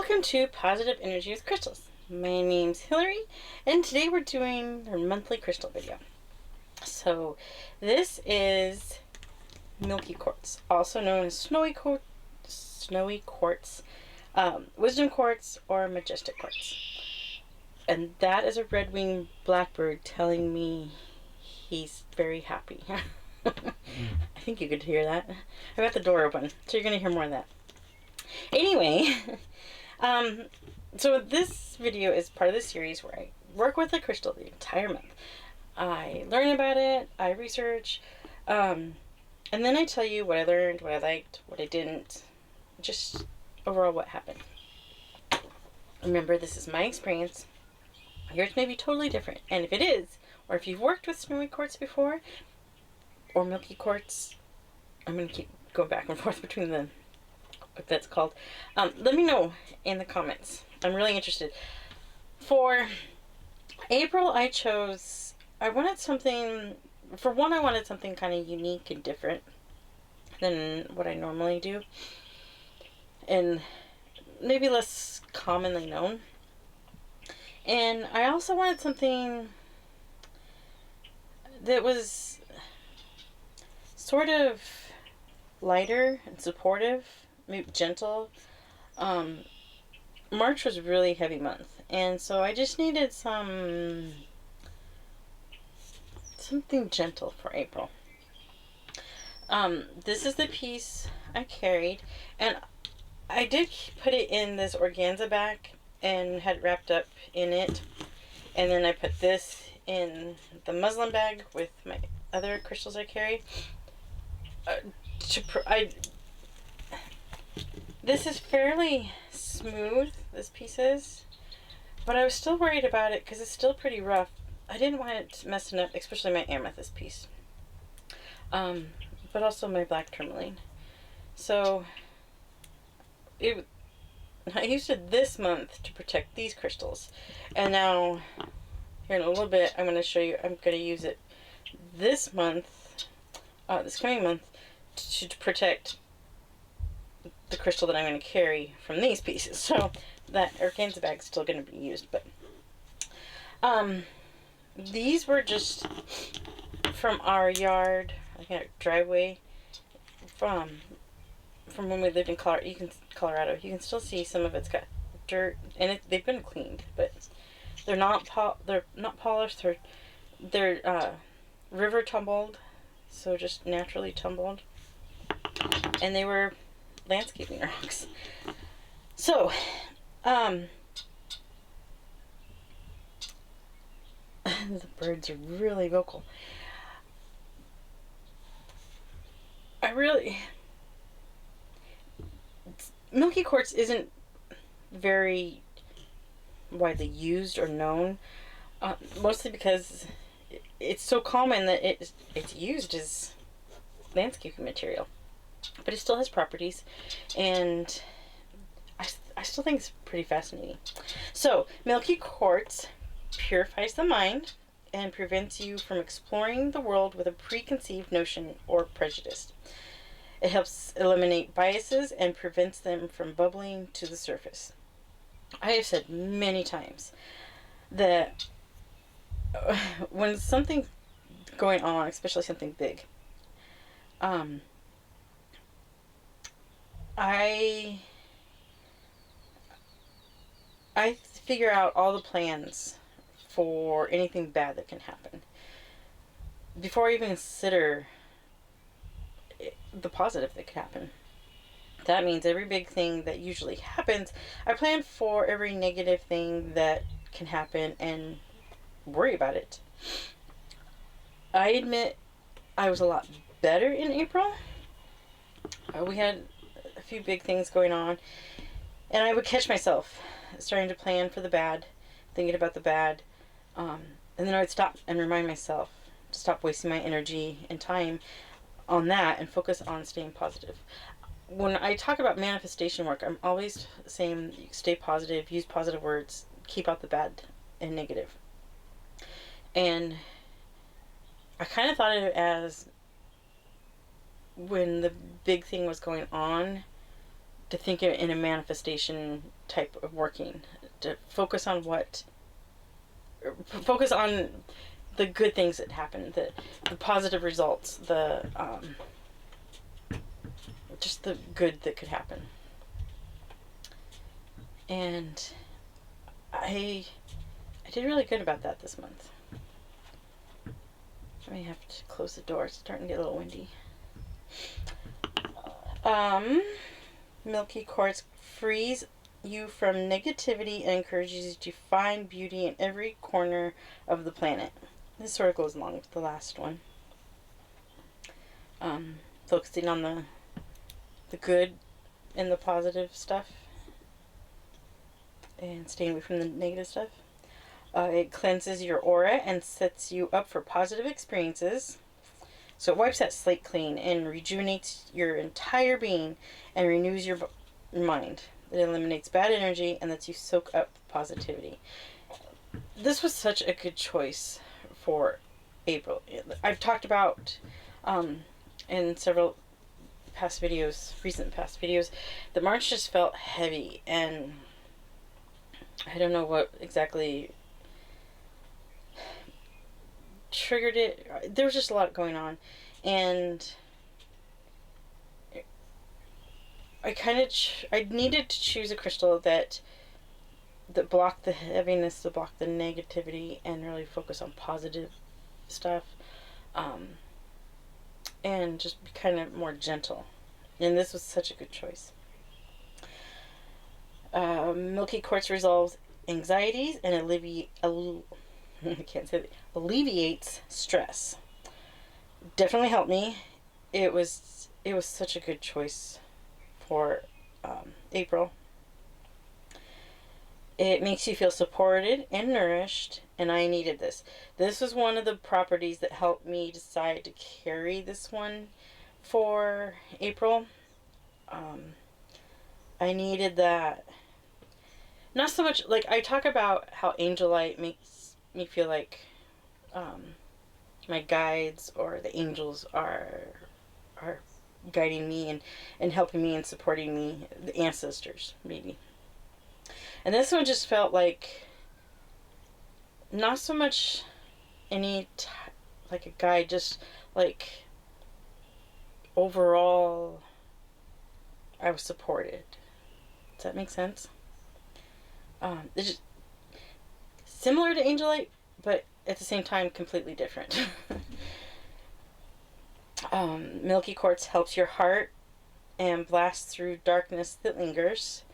Welcome to Positive Energy with Crystals. My name's Hillary, and today we're doing our monthly crystal video. So, this is Milky Quartz, also known as Snowy Quartz, Wisdom Quartz, or Majestic Quartz. And that is a red-winged blackbird telling me he's very happy. I think you could hear that. I got the door open, so you're going to hear more of that. Anyway, so this video is part of the series where I work with a crystal the entire month. I learn about it, I research, and then I tell you what I learned, what I liked, what I didn't, just overall what happened. Remember, this is my experience. Yours may be totally different, and if it is, or if you've worked with Snowy Quartz before, or Milky Quartz, I'm going to keep going back and forth between them. What that's called. Let me know in the comments. I'm really interested. For April, I wanted something kind of unique and different than what I normally do, and maybe less commonly known. And I also wanted something that was sort of lighter and supportive, maybe gentle. March was a really heavy month, and so I just needed something gentle for April. This is the piece I carried, and I did put it in this organza bag and had it wrapped up in it, and then I put this in the muslin bag with my other crystals I carry. This is fairly smooth, this piece is, but I was still worried about it because it's still pretty rough. I didn't want it messing up, especially my amethyst piece, but also my black tourmaline. So I used it this month to protect these crystals, and now here in a little bit I'm going to show you. I'm going to use it this month, this coming month, to protect the crystal that I'm going to carry from these pieces. So that organza bag is still going to be used, but these were just from our yard, like our driveway, from when we lived in Colorado. You can still see some of it's got dirt, and they've been cleaned, but they're not polished. They're river tumbled, so just naturally tumbled, and they were landscaping rocks. So, the birds are really vocal. Milky Quartz isn't very widely used or known, mostly because it's so common that it's used as landscaping material. But it still has properties, and I still think it's pretty fascinating. So, Milky Quartz purifies the mind and prevents you from exploring the world with a preconceived notion or prejudice. It helps eliminate biases and prevents them from bubbling to the surface. I have said many times that when something's going on, especially something big, I figure out all the plans for anything bad that can happen before I even consider the positive that could happen. That means every big thing that usually happens, I plan for every negative thing that can happen and worry about it. I admit I was a lot better in April. We had a few big things going on, and I would catch myself starting to plan for the bad, thinking about the bad, and then I would stop and remind myself to stop wasting my energy and time on that and focus on staying positive. When I talk about manifestation work, I'm always saying stay positive, use positive words, keep out the bad and negative. And I kind of thought of it as when the big thing was going on, to think in a manifestation type of working, to focus on the good things that happen, the positive results, just the good that could happen. And I did really good about that this month. I may have to close the door. It's starting to get a little windy. Milky Quartz frees you from negativity and encourages you to find beauty in every corner of the planet. This sort of goes along with the last one. Focusing on the good and the positive stuff, and staying away from the negative stuff. It cleanses your aura and sets you up for positive experiences. So it wipes that slate clean and rejuvenates your entire being and renews your mind. It eliminates bad energy and lets you soak up positivity. This was such a good choice for April. I've talked about in several recent past videos, that March just felt heavy, and I don't know what exactly triggered it. There was just a lot going on, and I needed to choose a crystal that blocked the heaviness, that blocked the negativity, and really focus on positive stuff, and just be kind of more gentle. And this was such a good choice. Milky Quartz resolves anxieties and alleviates stress. Definitely helped me. It was such a good choice for April. It makes you feel supported and nourished, and I needed this. This was one of the properties that helped me decide to carry this one for April. I needed that. Not so much, like, I talk about how Angelite makes me feel like my guides or the angels are guiding me and helping me and supporting me, the ancestors, maybe. And this one just felt like not so much like a guide, just like overall I was supported. Does that make sense? It's just similar to Angelite, but at the same time completely different. Milky Quartz helps your heart and blasts through darkness that lingers.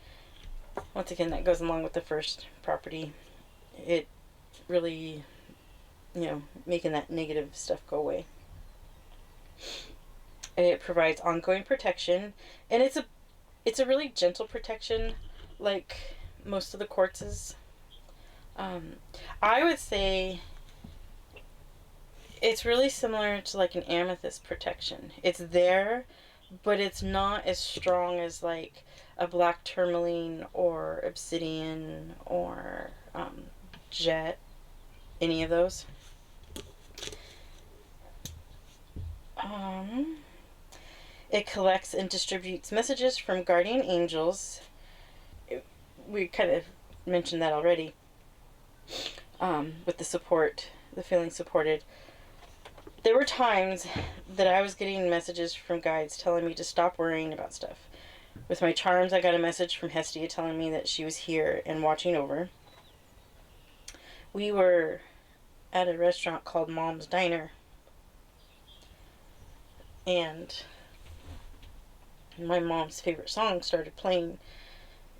Once again, that goes along with the first property. It really, making that negative stuff go away. It provides ongoing protection, and it's a really gentle protection, like most of the quartzes. I would say it's really similar to like an amethyst protection. It's there, but it's not as strong as like a black tourmaline or obsidian or jet, any of those. It collects and distributes messages from guardian angels. We kind of mentioned that already, with the support, the feeling supported. There were times that I was getting messages from guides telling me to stop worrying about stuff. With my charms, I got a message from Hestia telling me that she was here and watching over. We were at a restaurant called Mom's Diner, and my mom's favorite song started playing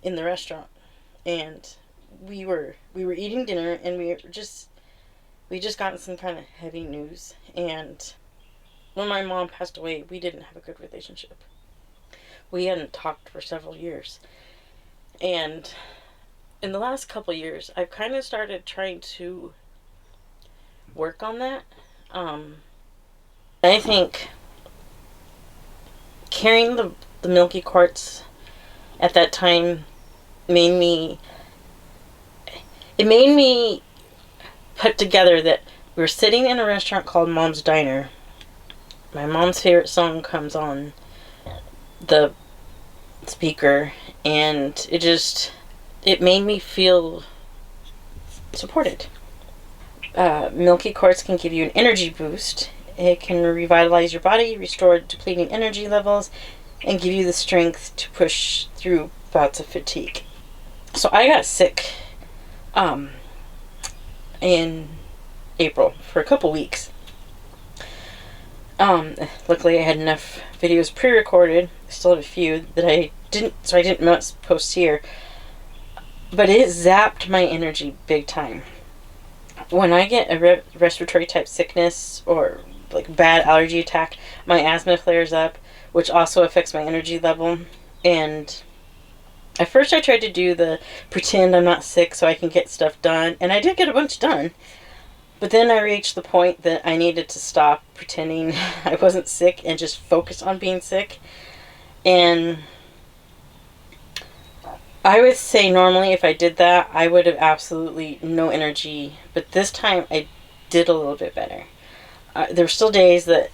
in the restaurant, and we were eating dinner, and we just gotten some kind of heavy news. And when my mom passed away, we didn't have a good relationship. We hadn't talked for several years, and in the last couple years, I've kind of started trying to work on that. I think carrying the Milky Quartz at that time made me put together that we were sitting in a restaurant called Mom's Diner. My mom's favorite song comes on. The speaker, and it made me feel supported. Milky Quartz can give you an energy boost. It can revitalize your body, restore depleting energy levels, and give you the strength to push through bouts of fatigue. So I got sick in April for a couple weeks. Luckily I had enough videos pre-recorded. I still have a few that I didn't post here. But it zapped my energy big time. When I get a respiratory type sickness or like bad allergy attack, my asthma flares up, which also affects my energy level. And at first I tried to do the pretend I'm not sick so I can get stuff done, and I did get a bunch done. But then I reached the point that I needed to stop pretending I wasn't sick and just focus on being sick. And I would say normally if I did that, I would have absolutely no energy. But this time I did a little bit better. There were still days that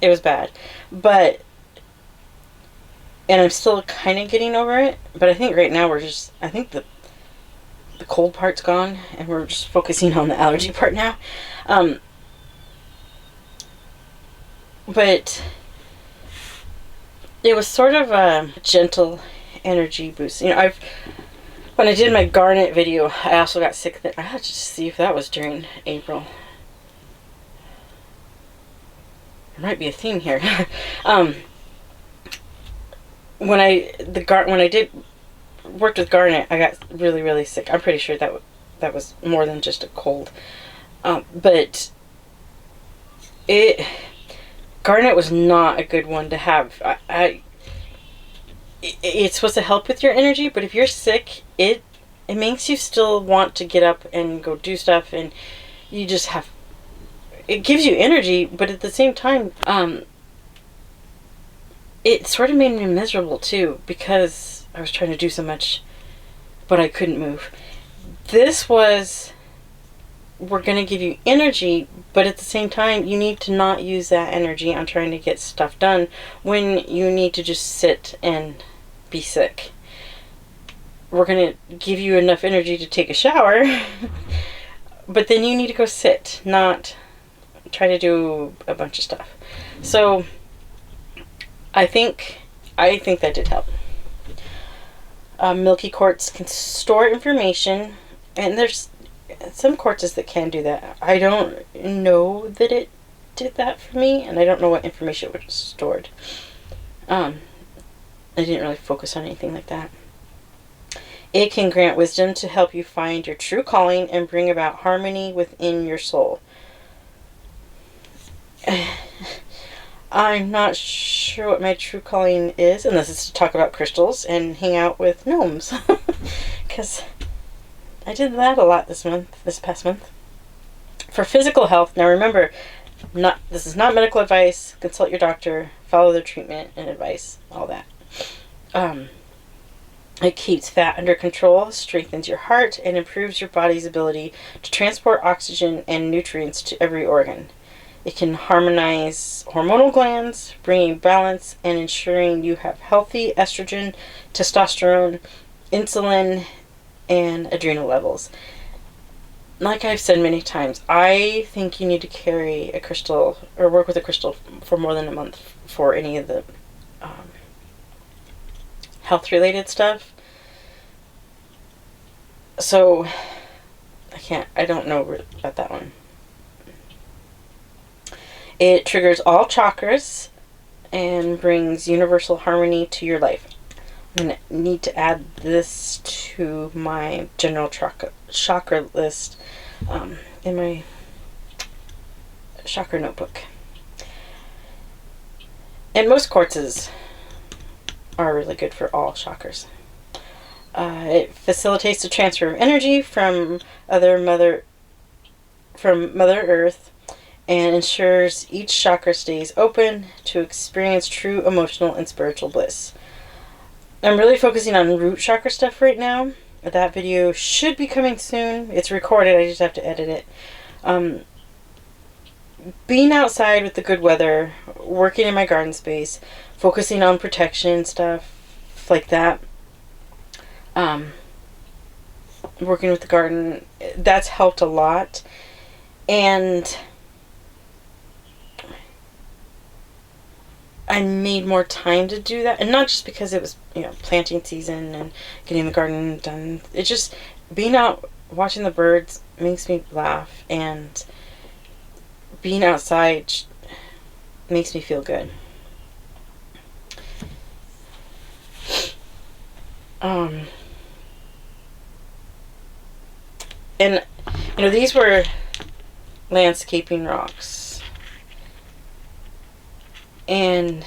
it was bad. And I'm still kind of getting over it. But I think right now I think the cold part's gone, and we're just focusing on the allergy part now. But it was sort of a gentle energy boost. When I did my garnet video, I also got sick. I had to see if that was during April. There might be a theme here. When I worked with garnet, I got really, really sick. I'm pretty sure that was more than just a cold. But garnet was not a good one to have. It's supposed to help with your energy, but if you're sick, it makes you still want to get up and go do stuff, and you just have. It gives you energy, but at the same time, it sort of made me miserable too, because I was trying to do so much, but I couldn't move. We're going to give you energy, but at the same time, you need to not use that energy on trying to get stuff done when you need to just sit and be sick. We're going to give you enough energy to take a shower, but then you need to go sit, not try to do a bunch of stuff. So I think that did help. Milky Quartz can store information, and there's some quartzes that can do that. I don't know that it did that for me, and I don't know what information it was stored. I didn't really focus on anything like that. It can grant wisdom to help you find your true calling and bring about harmony within your soul. I'm not sure what my true calling is, unless it's to talk about crystals and hang out with gnomes. Because I did that a lot this past month. For physical health, now remember, this is not medical advice. Consult your doctor, follow their treatment and advice, all that. It keeps fat under control, strengthens your heart, and improves your body's ability to transport oxygen and nutrients to every organ. It can harmonize hormonal glands, bringing balance and ensuring you have healthy estrogen, testosterone, insulin, and adrenal levels. Like I've said many times, I think you need to carry a crystal or work with a crystal for more than a month for any of the health-related stuff. So I don't know about that one. It triggers all chakras and brings universal harmony to your life. I'm going to need to add this to my general chakra list in my chakra notebook. And most quartzes are really good for all chakras. It facilitates the transfer of energy from Mother Earth and ensures each chakra stays open to experience true emotional and spiritual bliss. I'm really focusing on root chakra stuff right now. That video should be coming soon. It's recorded, I just have to edit it. being outside with the good weather, working in my garden space, focusing on protection stuff like that, working with the garden, that's helped a lot. And I made more time to do that, and not just because it was, planting season and getting the garden done. It's just being out watching the birds makes me laugh, and being outside makes me feel good. And these were landscaping rocks, and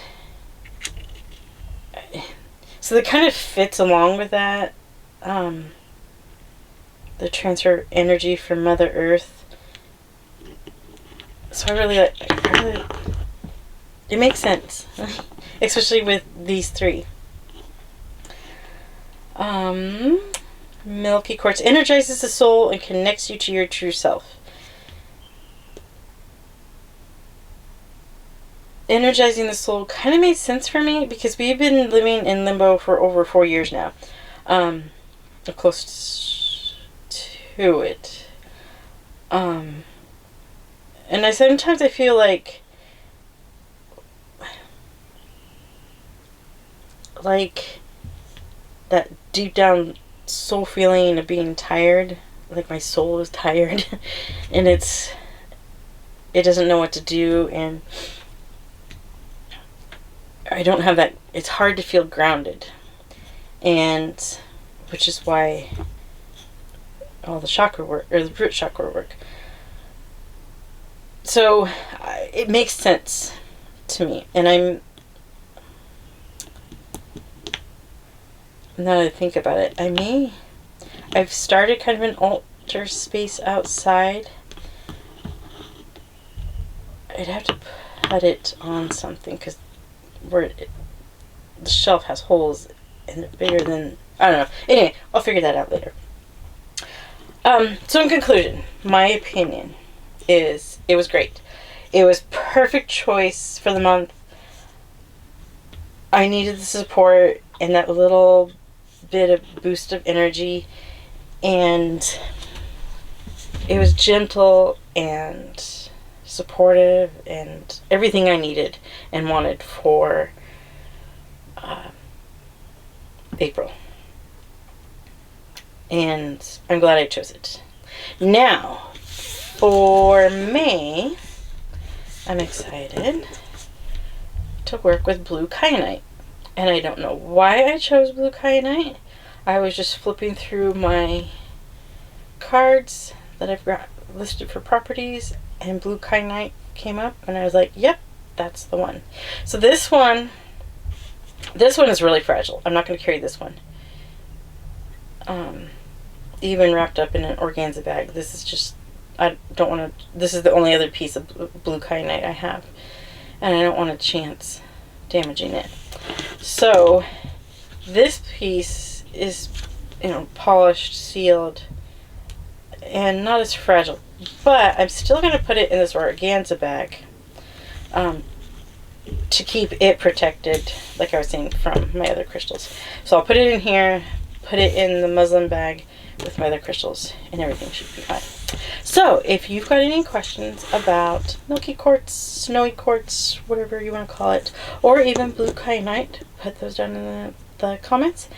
so it kind of fits along with that. The transfer energy from Mother Earth. So I really it makes sense, especially with these three. Milky Quartz energizes the soul and connects you to your true self. Energizing the soul kind of made sense for me because we've been living in limbo for over 4 years now. Close to it. And sometimes I feel like that deep down soul feeling of being tired, like my soul is tired and it doesn't know what to do, and I don't have that. It's hard to feel grounded, and which is why all the chakra work, or the root chakra work. So it makes sense to me, and now that I think about it, I've started kind of an altar space outside. I'd have to put it on something because the shelf has holes and they're bigger than, I don't know. Anyway, I'll figure that out later. So in conclusion, my opinion is it was great. It was perfect choice for the month. I needed the support and that little bit of boost of energy, and it was gentle and supportive and everything I needed and wanted for April. And I'm glad I chose it. Now, for May, I'm excited to work with blue kyanite. And I don't know why I chose blue kyanite. I was just flipping through my cards that I've got listed for properties, and blue kyanite came up, and I was like, yep, that's the one. So this one is really fragile. I'm not going to carry this one. Even wrapped up in an organza bag. This is just, I don't want to, this is the only other piece of blue kyanite I have, and I don't want to chance damaging it. So this piece is, polished, sealed, and not as fragile, but I'm still going to put it in this organza bag to keep it protected, like I was saying, from my other crystals. So I'll put it in here, put it in the muslin bag with my other crystals, and everything should be fine. So if you've got any questions about Milky Quartz, Snowy Quartz, whatever you want to call it, or even blue kyanite, put those down in the comments.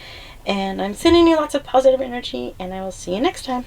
And I'm sending you lots of positive energy, and I will see you next time.